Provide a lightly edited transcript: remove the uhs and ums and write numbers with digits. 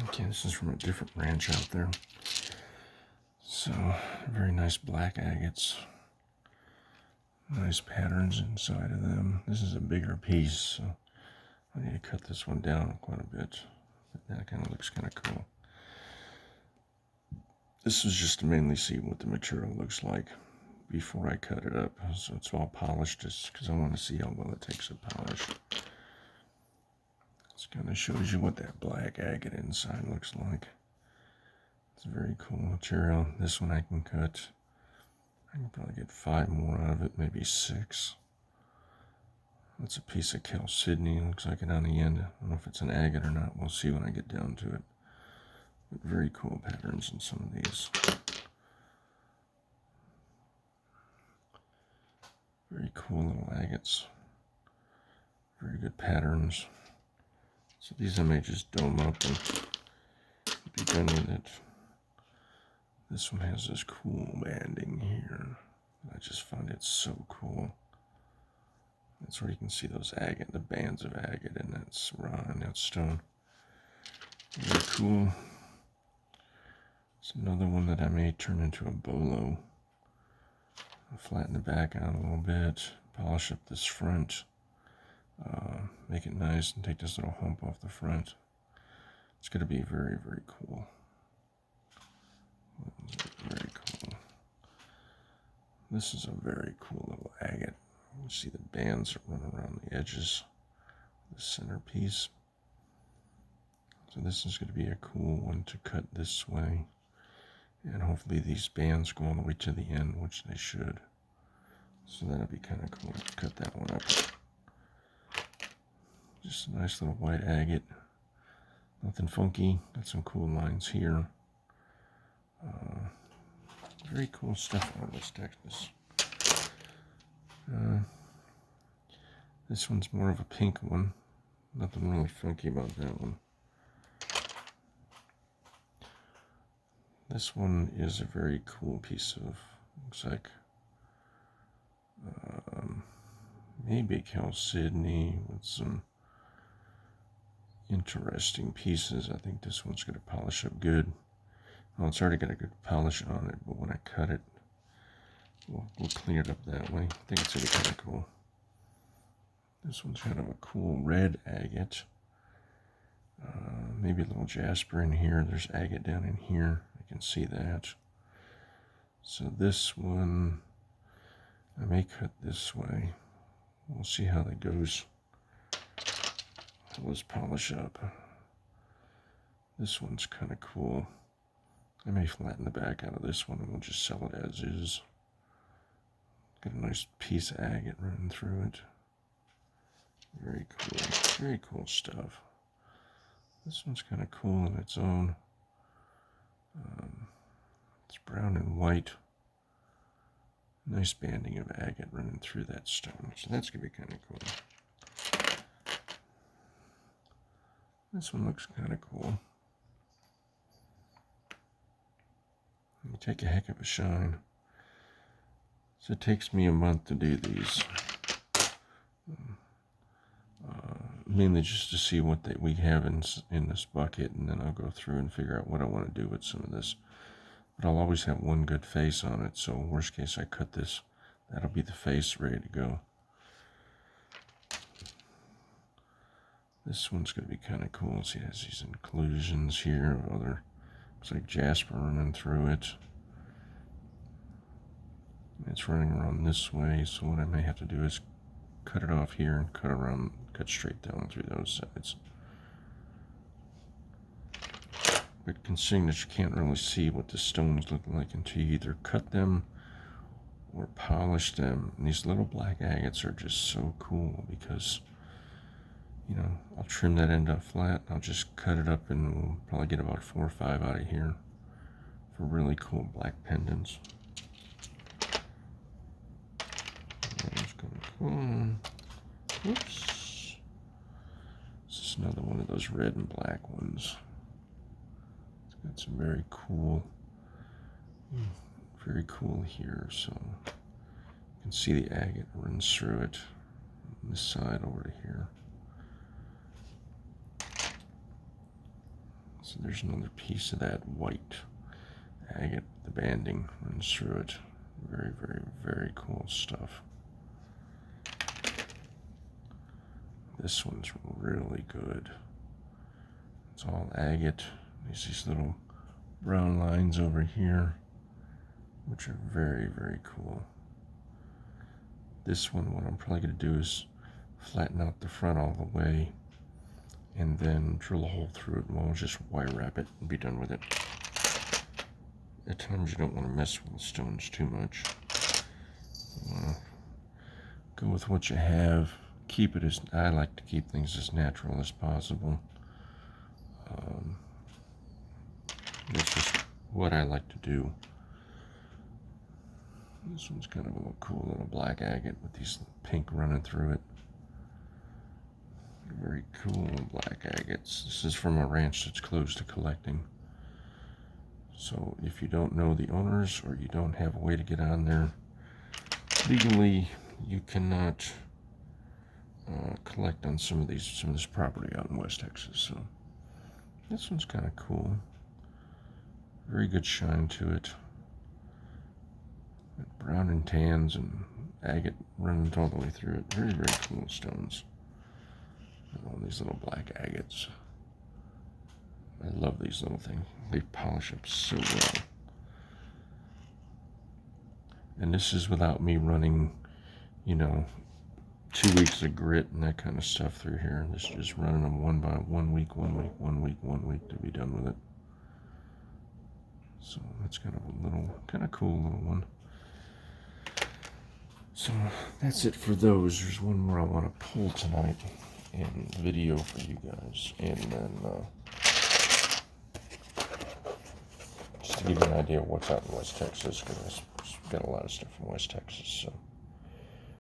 Okay, this is from a different ranch out there. So, very nice black agates. Nice patterns inside of them. This is a bigger piece, so I need to cut this one down quite a bit. But that kind of looks kind of cool. This is just to mainly see what the material looks like before I cut it up. So it's all polished just because I want to see how well it takes a polish. This kind of shows you what that black agate inside looks like. It's a very cool material. This one I can cut. I can probably get 5 more out of it, maybe 6. That's a piece of chalcedony. Looks like it on the end. I don't know if it's an agate or not. We'll see when I get down to it. But very cool patterns in some of these. Very cool little agates. Very good patterns. So these I may just dome up and be done with it. This one has this cool banding here. I just find it so cool. That's where you can see those agate, the bands of agate in that rock and that stone. Very cool. It's another one that I may turn into a bolo. I'll flatten the back out a little bit, polish up this front, make it nice, and take this little hump off the front. It's going to be very, very cool. Very cool. This is a very cool little agate. You see the bands that run around the edges of the centerpiece. So this is going to be a cool one to cut this way. And hopefully these bands go all the way to the end, which they should. So that'll be kind of cool to cut that one up. Just a nice little white agate. Nothing funky. Got some cool lines here. Very cool stuff on this Texas. This one's more of a pink one. Nothing really funky about that one. This one is a very cool piece of, looks like, maybe chalcedony with some interesting pieces. I think this one's going to polish up good. Well, it's already got a good polish on it, but when I cut it, we'll clean it up that way. I think it's going to be kind of cool. This one's kind of a cool red agate. Maybe a little Jasper in here. There's agate down in here. I can see that. So this one, I may cut this way. We'll see how that goes. Let's polish up. This one's kind of cool. I may flatten the back out of this one and we'll just sell it as is. Got a nice piece of agate running through it. Very cool. Very cool stuff. This one's kind of cool on its own. It's brown and white. Nice banding of agate running through that stone. So that's going to be kind of cool. This one looks kind of cool. You take a heck of a shine. So it takes me a month to do these. Mainly just to see what we have in this bucket, and then I'll go through and figure out what I want to do with some of this. But I'll always have one good face on it, so worst case I cut this. That'll be the face ready to go. This one's going to be kind of cool. See, it has these inclusions here of other, looks like Jasper running through it. It's running around this way, so what I may have to do is cut it off here and cut around, cut straight down through those sides. But considering that you can't really see what the stones look like until you either cut them or polish them. And these little black agates are just so cool because, you know, I'll trim that end up flat. I'll just cut it up and we'll probably get about 4 or 5 out of here for really cool black pendants. That's kind of cool. Oops. This is another one of those red and black ones. It's got some very cool here. So you can see the agate runs through it on this side over to here. So there's another piece of that white agate. The banding runs through it. Very, very, very cool stuff. This one's really good. It's all agate. There's these little brown lines over here, which are very, very cool. This one, what I'm probably going to do is flatten out the front all the way and then drill a hole through it, and we'll just wire wrap it and be done with it. At times you don't want to mess with the stones too much. You want to go with what you have. Keep it as, I like to keep things as natural as possible. That's just what I like to do. This one's kind of a little cool little black agate with these pink running through it. Very cool black agates. This is from a ranch that's closed to collecting. So if you don't know the owners or you don't have a way to get on there, legally you cannot collect on some of this property out in West Texas. So this one's kind of cool. Very good shine to it. Brown and tans and agate running all the way through it. Very, very cool stones. And all these little black agates. I love these little things. They polish up so well. And this is without me running, 2 weeks of grit and that kind of stuff through here. This is just running them one by 1 week, 1 week, 1 week, 1 week to be done with it. So that's kind of cool little one. So that's it for those. There's one more I want to pull tonight in video for you guys. And then just to give you an idea of what's out in West Texas, because I've got a lot of stuff from West Texas. So.